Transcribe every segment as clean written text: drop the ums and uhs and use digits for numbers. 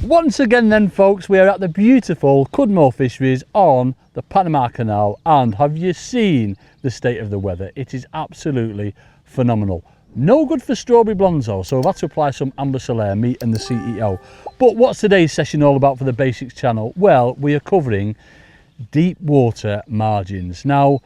Once again then folks, we are at the beautiful Cudmore Fisheries on the Panama Canal, and have you seen the state of the weather? It is absolutely phenomenal. No good for strawberry blonzo, so I've had to apply some Amber Solaire, me and the CEO. But what's today's session all about for the Basics channel? Well, we are covering deep water margins. Now,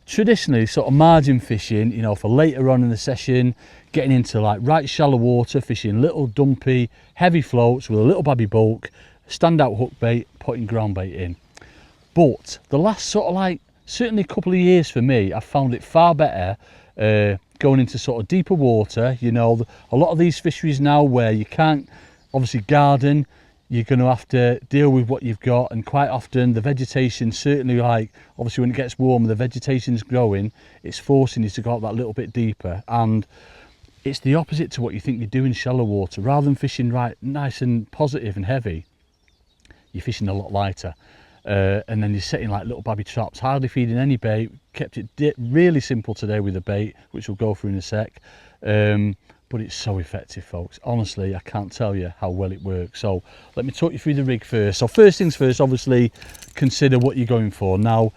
traditionally sort of margin fishing, you know, for later on in the session, getting into like right shallow water, fishing little dumpy, heavy floats with a little babby bulk, standout hook bait, putting ground bait in. But the last sort of like, certainly a couple of years for me, I've found it far better going into sort of deeper water. You know, a lot of these fisheries now where you can't obviously garden, you're going to have to deal with what you've got, and quite often the vegetation, certainly like obviously when it gets warmer, the vegetation's growing, it's forcing you to go out that little bit deeper, and it's the opposite to what you think you do in shallow water. Rather than fishing right nice and positive and heavy, you're fishing a lot lighter, and then you're setting like little babby traps, hardly feeding any bait. Kept it really simple today with the bait, which we'll go through in a sec. But it's so effective, folks. Honestly, I can't tell you how well it works. So let me talk you through the rig first. So first things first, obviously consider what you're going for. Now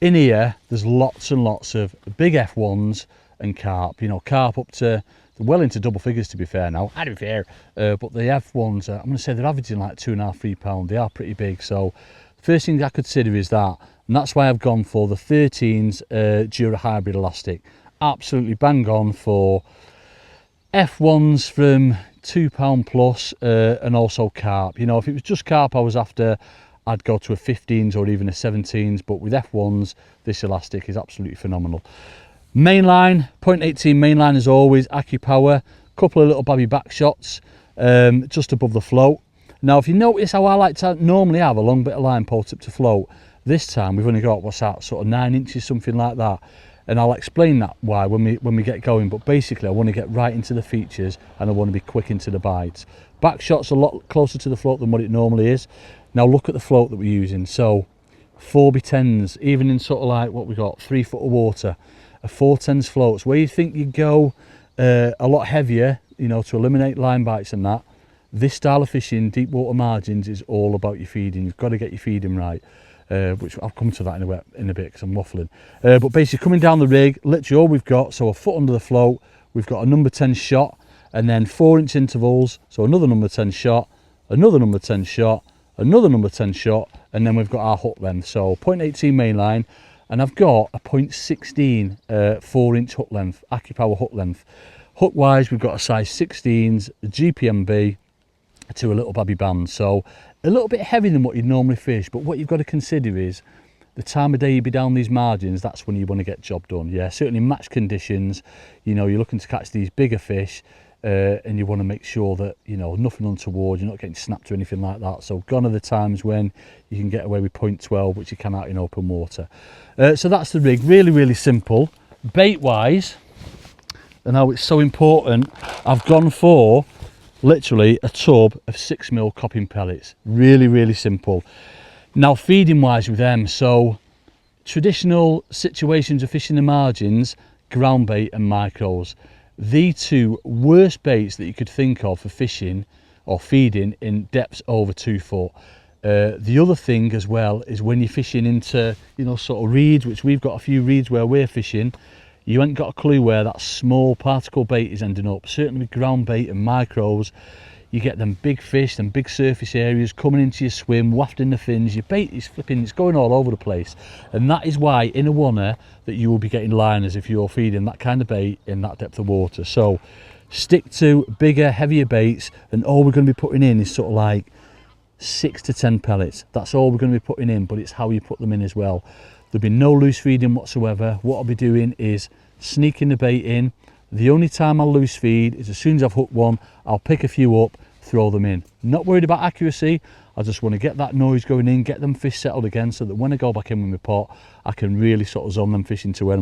in here there's lots and lots of big F1s and carp, you know, carp up to well into double figures, to be fair now, to be fair. But the F1s, I'm going to say they're averaging like 2.5–3 pound. They are pretty big. So first thing I consider is that, and that's why I've gone for the 13s Dura Hybrid Elastic. Absolutely bang on for F1s from £2 plus, and also carp. You know, if it was just carp I was after, I'd go to a 15s or even a 17s, but with F1s this elastic is absolutely phenomenal. Mainline, 0.18 mainline as always, AccuPower, couple of little babby back shots just above the float. Now if you notice how I like to normally have a long bit of line pull tip to float, this time we've only got, what's that, sort of 9 inches, something like that. And I'll explain that why when we get going, but basically I want to get right into the features and I want to be quick into the bites. Back shot's a lot closer to the float than what it normally is. Now look at the float that we're using. So 4x10s, even in sort of like what we got, 3 foot of water, a 4x10s floats, where you think you go a lot heavier, you know, to eliminate line bites and that. This style of fishing, deep water margins, is all about your feeding. You've got to get your feeding right. Which I'll come to that in a bit because I'm waffling. But basically coming down the rig, literally all we've got, so a foot under the float, we've got a number 10 shot, and then 4-inch intervals, so another number 10 shot, another number 10 shot, another number 10 shot, and then we've got our hook length. So 0.18 mainline, and I've got a 0.16 4-inch hook length, AccuPower hook length. Hook wise, we've got a size 16s, a GPMB to a little babby band. So a little bit heavier than what you'd normally fish, but what you've got to consider is the time of day you be down these margins, that's when you want to get job done. Yeah, certainly match conditions, you know, you're looking to catch these bigger fish, and you want to make sure that, you know, nothing untoward, you're not getting snapped or anything like that. So gone are the times when you can get away with 0.12, which you can out in open water. So that's the rig, really, really simple. Bait wise, and how it's so important, I've gone for literally a tub of 6mm copping pellets. Really, really simple. Now feeding wise with them, so traditional situations of fishing the margins, ground bait and micros, the two worst baits that you could think of for fishing or feeding in depths over 2 foot. The other thing as well is when you're fishing into, you know, sort of reeds, which we've got a few reeds where we're fishing, you ain't got a clue where that small particle bait is ending up. Certainly with ground bait and micros, you get them big fish, them big surface areas coming into your swim, wafting the fins. Your bait is flipping, it's going all over the place. And that is why in a wanna that you will be getting liners if you're feeding that kind of bait in that depth of water. So stick to bigger, heavier baits, and all we're going to be putting in is sort of like 6 to 10 pellets. That's all we're going to be putting in, but it's how you put them in as well. There'll be no loose feeding whatsoever. What I'll be doing is sneaking the bait in. The only time I'll loose feed is as soon as I've hooked one, I'll pick a few up, throw them in. Not worried about accuracy. I just want to get that noise going in, get them fish settled again, so that when I go back in with my pot, I can really sort of zone them fishing to where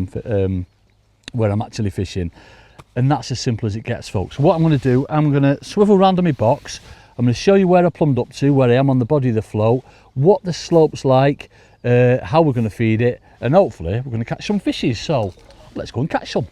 I'm actually fishing. And that's as simple as it gets, folks. What I'm going to do, I'm going to swivel around on my box. I'm going to show you where I plumbed up to, where I am on the body of the float, what the slope's like, how we're going to feed it, and hopefully we're going to catch some fishes. So let's go and catch some.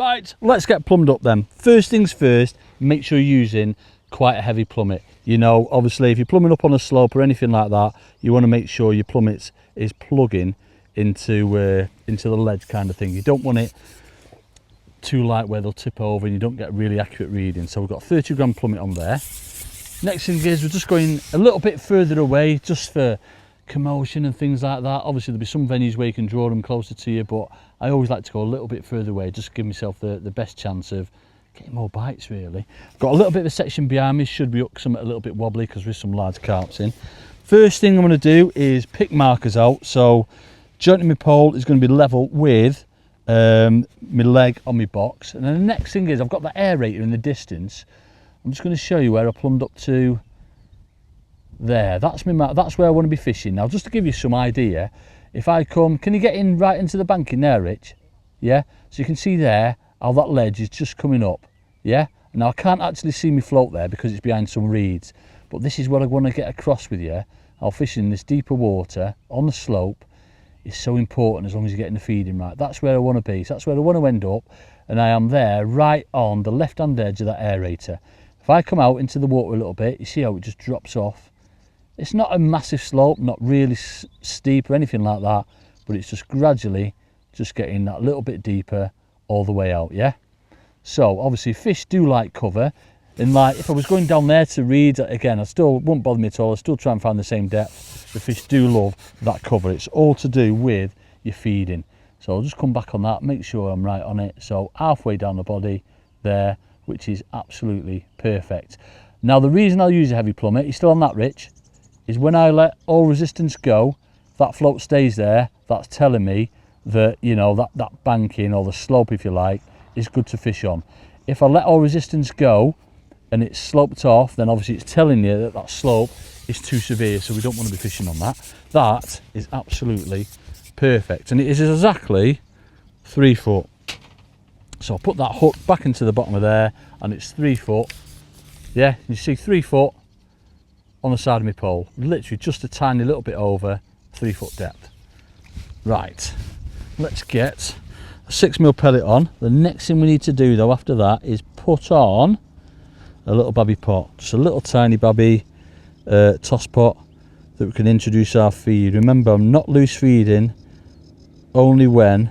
Right, let's get plumbed up then. First things first, make sure you're using quite a heavy plummet. You know, obviously if you're plumbing up on a slope or anything like that, you want to make sure your plummet is plugging into the ledge kind of thing. You don't want it too light where they'll tip over and you don't get really accurate reading. So we've got 30 gram plummet on there. Next thing is we're just going a little bit further away just for commotion and things like that. Obviously there'll be some venues where you can draw them closer to you, but I always like to go a little bit further away just to give myself the best chance of getting more bites really. Got a little bit of a section behind me, should be up something a little bit wobbly because there's some large carps in. First thing I'm going to do is pick markers out. So joint of my pole is going to be level with my leg on my box, and then the next thing is I've got the aerator in the distance. I'm just going to show you where I plumbed up to there. That's my mark, that's where I want to be fishing. Now just to give you some idea, if I come, can you get in right into the bank in there, Rich? Yeah, so you can see there how that ledge is just coming up. Yeah, now I can't actually see me float there because it's behind some reeds, but this is what I want to get across with you. How fishing in this deeper water on the slope is so important as long as you're getting the feeding right. That's where I want to be, so that's where I want to end up, and I am there right on the left hand edge of that aerator. If I come out into the water a little bit, you see how it just drops off. It's not a massive slope, not really steep or anything like that, but it's just gradually just getting that little bit deeper all the way out. Yeah, so obviously fish do like cover, and like if I was going down there to reed again, I still wouldn't bother me at all. I still try and find the same depth. The fish do love that cover. It's all to do with your feeding. So I'll just come back on that, make sure I'm right on it. So halfway down the body there, which is absolutely perfect. Now the reason I'll use a heavy plummet, you're still on that, Rich, is when I let all resistance go, that float stays there. That's telling me that, you know, that banking or the slope, if you like, is good to fish on. If I let all resistance go and it's sloped off, then obviously it's telling you that that slope is too severe, so we don't want to be fishing on that. That is absolutely perfect, and it is exactly 3 foot. So I'll put that hook back into the bottom of there, and it's 3 foot. Yeah, you see 3 foot on the side of my pole, literally just a tiny little bit over 3 foot depth. Right, let's get a 6mm pellet on. The next thing we need to do though after that is put on a little babby pot, just a little tiny babby toss pot that we can introduce our feed. Remember, I'm not loose feeding, only when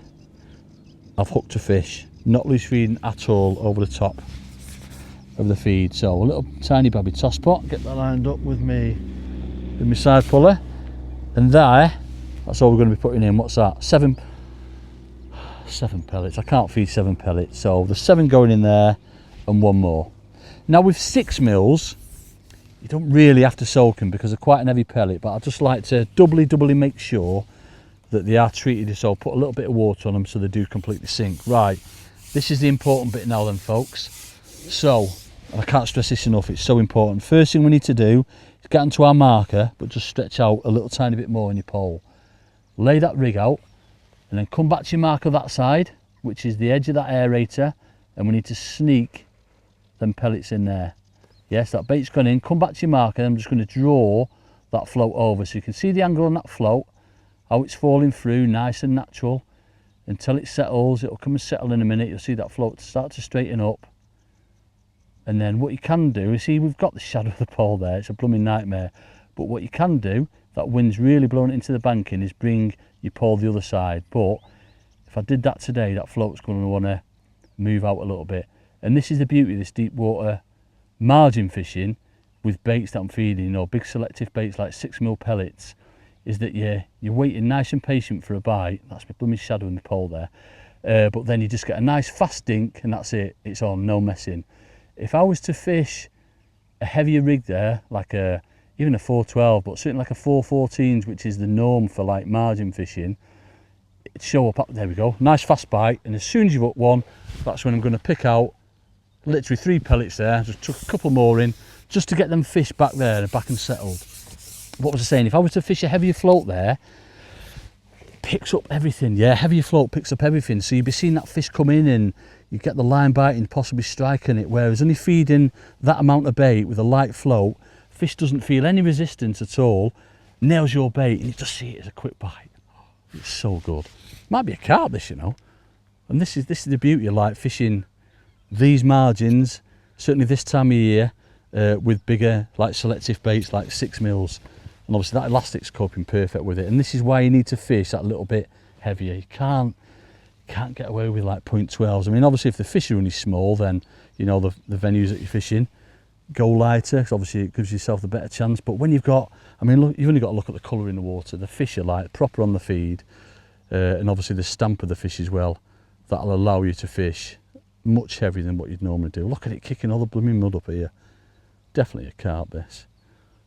I've hooked a fish, not loose feeding at all over the top of the feed. So a little tiny babby toss pot, get that lined up with my side puller, and that's all we're going to be putting in. What's that? Seven pellets. I can't feed 7 pellets, so there's 7 going in there and 1 more. Now with 6mm, you don't really have to soak them because they're quite an heavy pellet, but I just like to doubly make sure that they are treated, so I'll put a little bit of water on them so they do completely sink. Right, this is the important bit now then, folks. So, and I can't stress this enough, it's so important. First thing we need to do is get into our marker, but just stretch out a little tiny bit more on your pole. Lay that rig out, and then come back to your marker that side, which is the edge of that aerator, and we need to sneak them pellets in there. Yes, that bait's gone in, come back to your marker, and I'm just going to draw that float over so you can see the angle on that float, how it's falling through, nice and natural, until it settles. It'll come and settle in a minute. You'll see that float start to straighten up. And then what you can do is, see, we've got the shadow of the pole there, it's a blooming nightmare, but what you can do, that wind's really blowing it into the banking, is bring your pole the other side. But if I did that today, that float's going to want to move out a little bit. And this is the beauty of this deep water margin fishing with baits that I'm feeding, you know, big selective baits like 6mm pellets, is that you're waiting nice and patient for a bite. That's my blooming shadow in the pole there. But then you just get a nice fast dink and that's it, it's on, no messing. If I was to fish a heavier rig there, like even a 412, but something like a 414s, which is the norm for like margin fishing, it'd show up, there we go, nice fast bite, and as soon as you've hooked one, that's when I'm going to pick out literally 3 pellets there, just chuck a couple more in, just to get them fish back there and back and settled. What was I saying? If I was to fish a heavier float there, it picks up everything. Yeah, heavier float picks up everything. So you'd be seeing that fish come in and you get the line biting, possibly striking it. Whereas only feeding that amount of bait with a light float, fish doesn't feel any resistance at all, nails your bait, and you just see it as a quick bite. It's so good. Might be a carp this, you know. And this is the beauty of like fishing these margins, certainly this time of year, with bigger like selective baits like 6 mils, and obviously that elastic's coping perfect with it. And this is why you need to fish that little bit heavier. You can't get away with like 0.12s. I mean, obviously if the fish are really small, then you know the venues that you're fishing, go lighter, because obviously it gives yourself the better chance. But when you've got, I mean, look, you've only got to look at the colour in the water. The fish are like proper on the feed, and obviously the stamp of the fish as well, that'll allow you to fish much heavier than what you'd normally do. Look at it kicking all the blooming mud up here. Definitely a carp, this.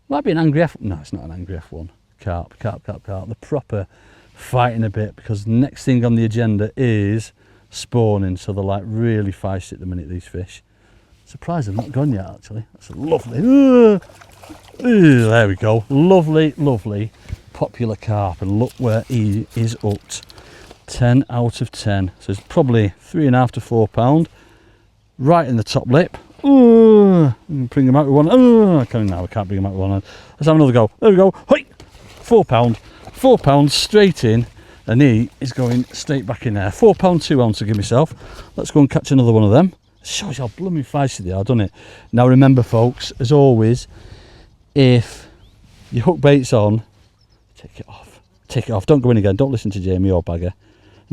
Might be an angry F, no, it's not an angry F1. Carp. The proper fighting a bit, because the next thing on the agenda is spawning. So they're like really feisty at the minute, these fish. Surprised they've not gone yet, actually. That's a lovely, there we go. Lovely popular carp, and look where he is hooked. 10 out of 10. So it's probably 3.5 to 4 pound, right in the top lip. Bring him out with one. I can't bring him out with one hand. Let's have another go. There we go. Hoi! 4 pound. 4 pounds straight in, and he is going straight back in there. 4 pound 2 ounce to give myself. Let's go and catch another one of them. Shows you how blooming feisty they are, doesn't it? Now remember, folks, as always, if your hook bait's on, take it off. Take it off. Don't go in again. Don't listen to Jamie or Bagger.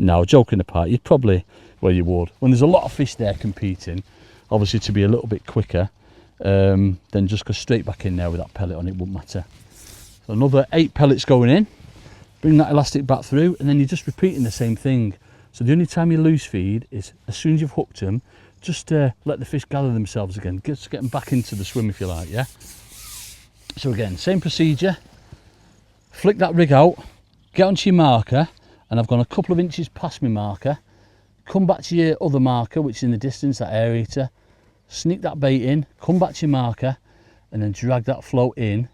No, joking apart, you'd probably, well, you would. When there's a lot of fish there competing, obviously to be a little bit quicker, then just go straight back in there with that pellet on, it wouldn't matter. So another 8 pellets going in, bring that elastic back through, and then you're just repeating the same thing. So the only time you lose feed is as soon as you've hooked them, just let the fish gather themselves again, just get them back into the swim if you like, yeah? So again, same procedure, flick that rig out, get onto your marker, and I've gone a couple of inches past my marker, come back to your other marker, which is in the distance, that aerator, sneak that bait in, come back to your marker, and then drag that float in,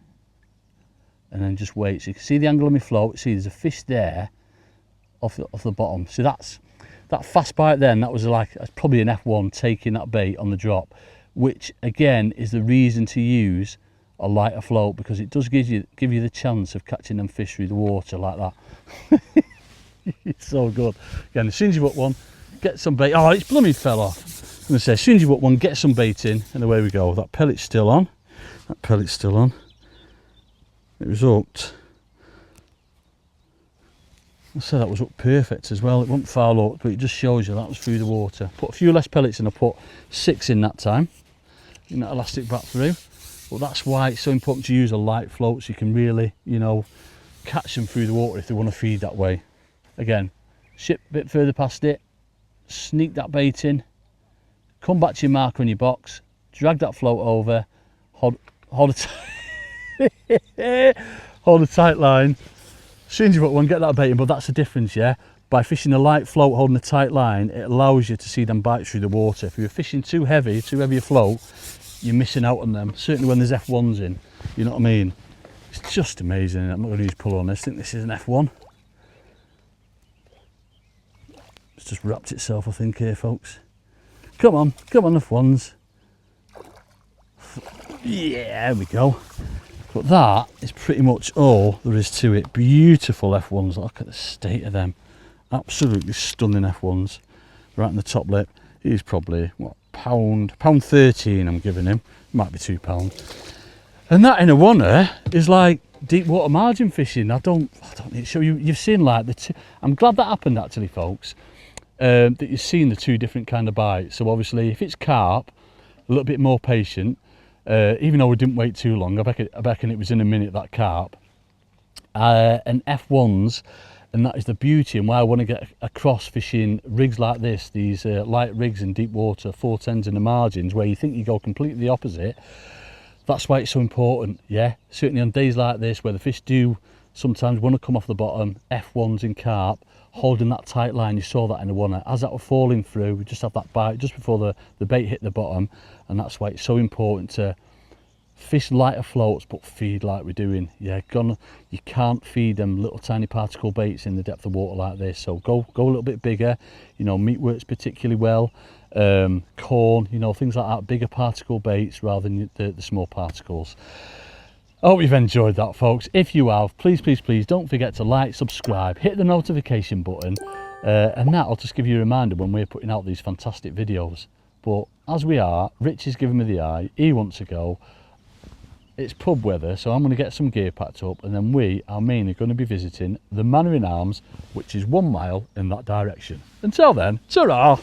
and then just wait. So you can see the angle of my float, see there's a fish there off the bottom. So that's that fast bite then, that's probably an F1 taking that bait on the drop, which again is the reason to use a lighter float, because it does give you the chance of catching them fish through the water like that. It's so good. Again, as soon as you've got one, get some bait. Oh, it's blooming fell off. I'm going to say, as soon as you've got one, get some bait in, and away we go. That pellet's still on. It was hooked. I said that was hooked perfect as well. It wasn't foul hooked, but it just shows you that was through the water. Put a few less pellets in. I put 6 in that time. Bring that elastic back through. But that's why it's so important to use a light float, so you can really, you know, catch them through the water if they want to feed that way. Again, ship a bit further past it, sneak that bait in, come back to your marker in your box, drag that float over, hold a tight line. As soon as you've got one, get that bait in. But that's the difference, yeah? By fishing a light float, holding a tight line, it allows you to see them bite through the water. If you're fishing too heavy a float, you're missing out on them, certainly when there's F1s in, you know what I mean? It's just amazing. I'm not going to use pull on this. I think this is an F1. It's just wrapped itself, I think, here, folks. Come on, F1s. Yeah, there we go. But that is pretty much all there is to it. Beautiful F1s. Look at the state of them. Absolutely stunning F1s. Right in the top lip. He's probably, what, pound 13 I'm giving him. Might be £2. And that in a oneer is like deep water margin fishing. I don't need to show you. You've seen like the two. I'm glad that happened actually, folks. That you've seen the two different kind of bites. So obviously if it's carp, a little bit more patient. Even though we didn't wait too long, I reckon it was in a minute, that carp. And F1s, and that is the beauty and why I want to get across fishing rigs like this, these light rigs in deep water, 410s in the margins, where you think you go completely the opposite. That's why it's so important, yeah? Certainly on days like this where the fish do sometimes want to come off the bottom, F1s in carp, holding that tight line. You saw that in the one. As that was falling through, we just have that bite just before the bait hit the bottom, and that's why it's so important to fish lighter floats but feed like we're doing. Yeah, you can't feed them little tiny particle baits in the depth of water like this. So go a little bit bigger. You know, meat works particularly well. Corn, you know, things like that, bigger particle baits rather than the small particles. I hope you've enjoyed that, folks. If you have, please don't forget to like, subscribe, hit the notification button, And that'll just give you a reminder when we're putting out these fantastic videos. But as we are, Rich is giving me the eye, he wants to go. It's pub weather, so I'm going to get some gear packed up, and then we are mainly going to be visiting the Manor in Arms, which is 1 mile in that direction. Until then, ta-ra!